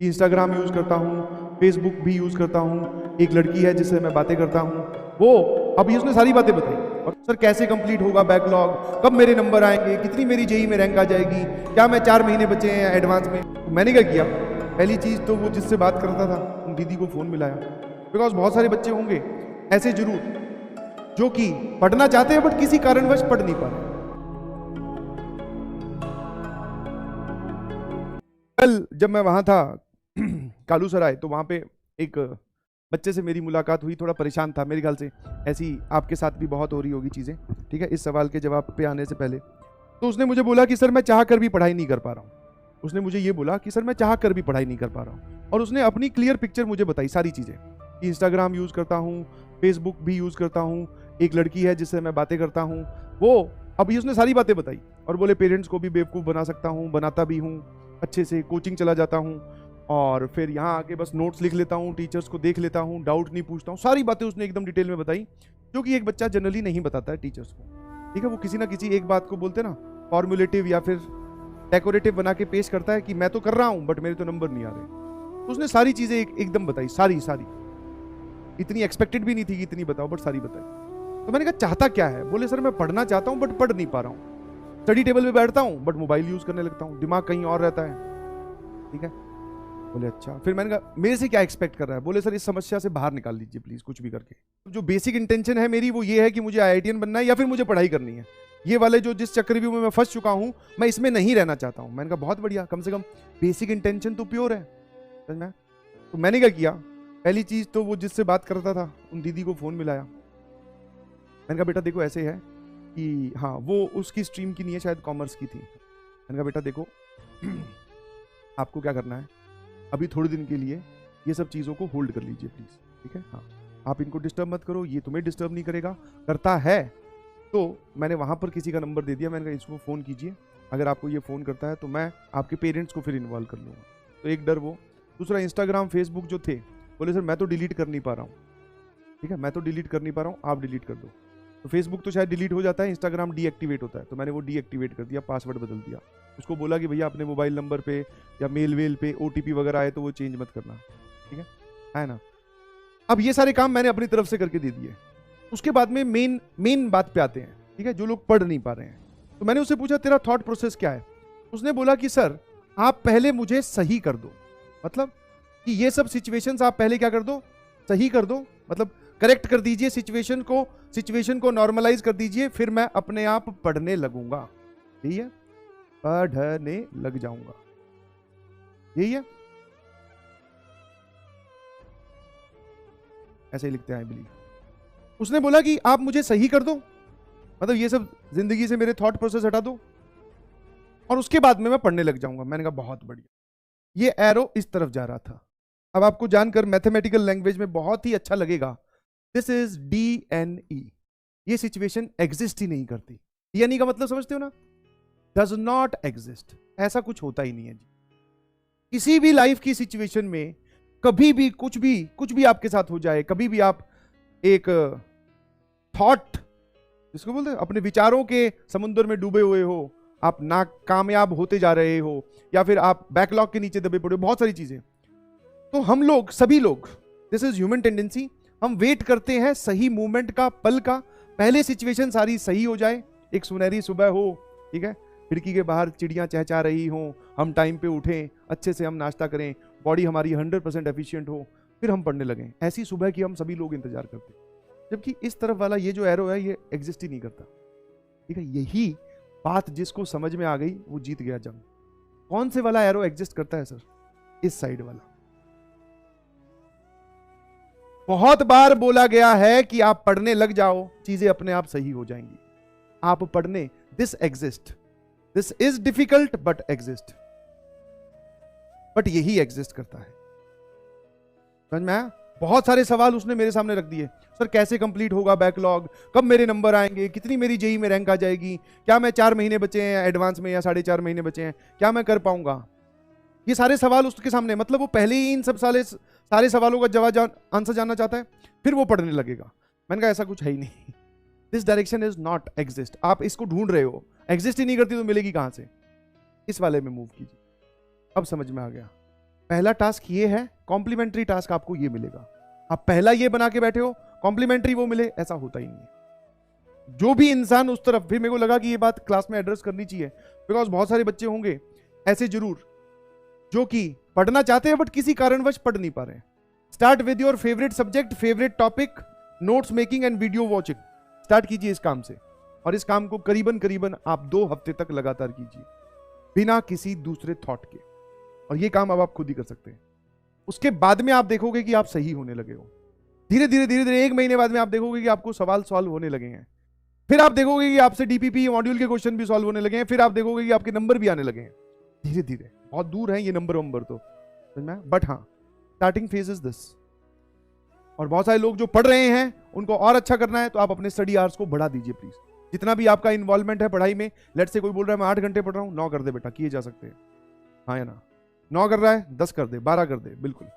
Instagram use करता हूँ, Facebook भी यूज़ करता हूँ, एक लड़की है जिससे मैं बातें करता हूँ, वो अभी उसने सारी बातें बताई। और सर कैसे कंप्लीट होगा बैकलॉग, कब मेरे नंबर आएंगे, कितनी मेरी जेई में रैंक आ जाएगी, क्या मैं 4 महीने बचे हैं एडवांस में। तो मैंने क्या किया, पहली चीज़ तो वो जिससे बात करता था उन दीदी को फ़ोन मिलाया, बिकॉज बहुत सारे बच्चे होंगे ऐसे जरूर जो कि पढ़ना चाहते हैं बट किसी कारणवश पढ़ नहीं पा रहे। कल जब मैं वहां था कालू सराय, तो वहां पे एक बच्चे से मेरी मुलाकात हुई, थोड़ा परेशान था, मेरे ख्याल से ऐसी आपके साथ भी बहुत हो रही होगी चीज़ें, ठीक है, इस सवाल के जवाब पे आने से पहले। तो उसने मुझे बोला कि सर मैं चाह कर भी पढ़ाई नहीं कर पा रहा हूँ। उसने मुझे ये बोला कि सर मैं चाह कर भी पढ़ाई नहीं कर पा रहा हूँ, और उसने अपनी क्लियर पिक्चर मुझे बताई, सारी चीज़ें कि इंस्टाग्राम यूज़ करता हूँ, फेसबुक भी यूज़ करता हूँ, एक लड़की है जिससे मैं बातें करता हूँ, वो अभी उसने सारी बातें बताई। और बोले पेरेंट्स को भी बेवकूफ़ बना सकता हूँ, बनाता भी हूँ, अच्छे से कोचिंग चला जाता हूँ, और फिर यहाँ आके बस नोट्स लिख लेता हूँ, टीचर्स को देख लेता हूँ, डाउट नहीं पूछता हूँ। सारी बातें उसने एकदम डिटेल में बताई, जो कि एक बच्चा जनरली नहीं बताता है टीचर्स को, ठीक है। वो किसी ना किसी एक बात को बोलते ना फॉर्मुलेटिव या फिर डेकोरेटिव बना के पेश करता है कि मैं तो कर रहा हूँ बट मेरे तो नंबर नहीं आ रहे। तो उसने सारी चीज़ें एकदम बताई, सारी सारी, इतनी एक्सपेक्टेड भी नहीं थी कि इतनी बताओ, बट सारी बताई। तो मैंने कहा चाहता क्या है, बोले सर मैं पढ़ना चाहता हूँ बट पढ़ नहीं पा रहा हूँ, स्टडी टेबल पे बैठता हूँ बट मोबाइल यूज़ करने लगता हूँ, दिमाग कहीं और रहता है, ठीक है। बोले अच्छा। फिर मैंने कहा मेरे से क्या एक्सपेक्ट कर रहा है, बोले सर इस समस्या से बाहर निकाल लीजिए प्लीज, कुछ भी करके। जो बेसिक इंटेंशन है मेरी वो ये है कि मुझे आईआईटीएन बनना है या फिर मुझे पढ़ाई करनी है। ये वाले जो जिस चक्रव्यूह में मैं फंस चुका हूं, मैं इसमें नहीं रहना चाहता हूं। मैंने कहा बहुत बढ़िया, कम से कम बेसिक इंटेंशन तो प्योर है, समझ में। तो मैंने क्या किया, पहली चीज तो वो जिससे बात करता था उन दीदी को फोन मिलाया। मैंने कहा बेटा देखो ऐसे है कि हाँ, वो उसकी स्ट्रीम की नहीं है, शायद कॉमर्स की थी। मैंने कहा बेटा देखो आपको क्या करना है, अभी थोड़े दिन के लिए ये सब चीज़ों को होल्ड कर लीजिए प्लीज़, ठीक है। हाँ, आप इनको डिस्टर्ब मत करो, ये तुम्हें डिस्टर्ब नहीं करेगा, करता है तो मैंने वहाँ पर किसी का नंबर दे दिया। मैंने कहा इसको फ़ोन कीजिए, अगर आपको ये फ़ोन करता है तो मैं आपके पेरेंट्स को फिर इन्वॉल्व कर लूँगा। तो एक डर वो। दूसरा इंस्टाग्राम फेसबुक जो थे, बोले सर मैं तो डिलीट कर नहीं पा रहा हूँ, ठीक है, मैं तो डिलीट कर नहीं पा रहा हूँ, आप डिलीट कर दो। तो फेसबुक तो शायद डिलीट हो जाता है, इंस्टाग्राम डीएक्टिवेट होता है, तो मैंने वो डीएक्टिवेट कर दिया, पासवर्ड बदल दिया। उसको बोला कि भैया अपने मोबाइल नंबर पे या मेल वेल पे ओटीपी वगैरह आए तो वो चेंज मत करना, ठीक है ना। अब ये सारे काम मैंने अपनी तरफ से करके दे दिए। उसके बाद में मेन बात पे आते हैं, ठीक है, जो लोग पढ़ नहीं पा रहे हैं। तो मैंने उससे पूछा तेरा थॉट प्रोसेस क्या है। उसने बोला कि सर आप पहले मुझे सही कर दो, मतलब कि ये सब सिचुएशंस आप पहले क्या कर दो, सही कर दो, मतलब करेक्ट कर दीजिए सिचुएशन को नॉर्मलाइज कर दीजिए, फिर मैं अपने आप पढ़ने लगूंगा। यही है, पढ़ने लग जाऊंगा, यही है, ऐसे ही लिखते हैं आई बिलीव। उसने बोला कि आप मुझे सही कर दो, मतलब ये सब जिंदगी से मेरे थॉट प्रोसेस हटा दो, और उसके बाद में मैं पढ़ने लग जाऊंगा। मैंने कहा बहुत बढ़िया। ये एरो इस तरफ जा रहा था। अब आपको जानकर मैथमेटिकल लैंग्वेज में बहुत ही अच्छा लगेगा, दिस इज DNE। ये सिचुएशन एग्जिस्ट ही नहीं करती। DNE का मतलब समझते हो ना, डज नॉट एग्जिस्ट, ऐसा कुछ होता ही नहीं है जी। किसी भी लाइफ की सिचुएशन में कभी भी कुछ भी आपके साथ हो जाए, कभी भी आप एक थॉट, जिसको बोलते हैं अपने विचारों के समुद्र में डूबे हुए हो, आप नाकामयाब होते जा रहे हो, या फिर आप बैकलॉग के नीचे दबे पड़े हो, बहुत सारी चीजें। तो हम लोग, सभी लोग, दिस इज ह्यूमन टेंडेंसी, हम वेट करते हैं सही मूवमेंट का, पल का, पहले सिचुएशन सारी सही हो जाए, एक सुनहरी सुबह हो, ठीक है, खिड़की के बाहर चिड़ियां चहचहा रही हों, हम टाइम पे उठें, अच्छे से हम नाश्ता करें, बॉडी हमारी 100% एफिशिएंट हो, फिर हम पढ़ने लगें। ऐसी सुबह की हम सभी लोग इंतजार करते हैं। जबकि इस तरफ वाला ये जो एरो है ये एग्जिस्ट ही नहीं करता, ठीक है। यही बात जिसको समझ में आ गई वो जीत गया जंग। कौन से वाला एरो एग्जिस्ट करता है सर, इस साइड वाला। बहुत बार बोला गया है कि आप पढ़ने लग जाओ, चीजें अपने आप सही हो जाएंगी। आप पढ़ने, this exist, this is difficult but exist, but यही एग्जिस्ट करता है, समझ में आया। बहुत सारे सवाल उसने मेरे सामने रख दिए, सर कैसे कंप्लीट होगा बैकलॉग, कब मेरे नंबर आएंगे, कितनी मेरी जेई में रैंक आ जाएगी, क्या मैं 4 महीने बचे हैं एडवांस में या 4.5 महीने बचे हैं, क्या मैं कर पाऊंगा। ये सारे सवाल उसके सामने, मतलब वो पहले ही इन सब सारे सवालों का जवाब आंसर जानना चाहता है, फिर वो पढ़ने लगेगा। मैंने कहा ऐसा कुछ है ही नहीं, this direction is not exist. आप इसको ढूंढ रहे हो, एग्जिस्ट ही नहीं करती तो मिलेगी कहां से। इस वाले में मूव कीजिए, अब समझ में आ गया। पहला टास्क ये है, कॉम्प्लीमेंट्री टास्क आपको ये मिलेगा। आप पहला ये बना के बैठे हो, कॉम्प्लीमेंट्री वो मिले, ऐसा होता ही नहीं है। जो भी इंसान उस तरफ, फिर मेरे को लगा कि ये बात क्लास में एड्रेस करनी चाहिए, बिकॉज बहुत सारे बच्चे होंगे ऐसे जरूर जो कि पढ़ना चाहते हैं बट किसी कारणवश पढ़ नहीं पा रहे हैं। Start with your favourite subject, favourite topic, notes making and video watching. Start कीजिए इस काम से, और इस काम को करीबन करीबन आप 2 हफ्ते तक लगातार कीजिए बिना किसी दूसरे थॉट के, और ये काम अब आप खुद ही कर सकते हैं। उसके बाद में आप देखोगे कि आप सही होने लगे हो। धीरे धीरे धीरे धीरे 1 महीने बाद में आप देखोगे कि आपको सवाल सॉल्व होने लगे हैं। फिर आप देखोगे कि आपसे डीपीपी मॉड्यूल के क्वेश्चन भी सॉल्व होने लगे हैं। फिर आप देखोगे कि आपके नंबर भी आने लगे हैं धीरे धीरे। बहुत दूर है ये नंबर तो, समझ में, बट हाँ स्टार्टिंग फेज इज दिस। और बहुत सारे लोग जो पढ़ रहे हैं उनको और अच्छा करना है तो आप अपने स्टडी आवर्स को बढ़ा दीजिए प्लीज। जितना भी आपका इन्वॉल्वमेंट है पढ़ाई में, लेट से कोई बोल रहा है मैं 8 घंटे पढ़ रहा हूँ, 9 कर दे बेटा, किए जा सकते हैं, हाँ या ना। 9 कर रहा है 10 कर दे, 12 कर दे, बिल्कुल।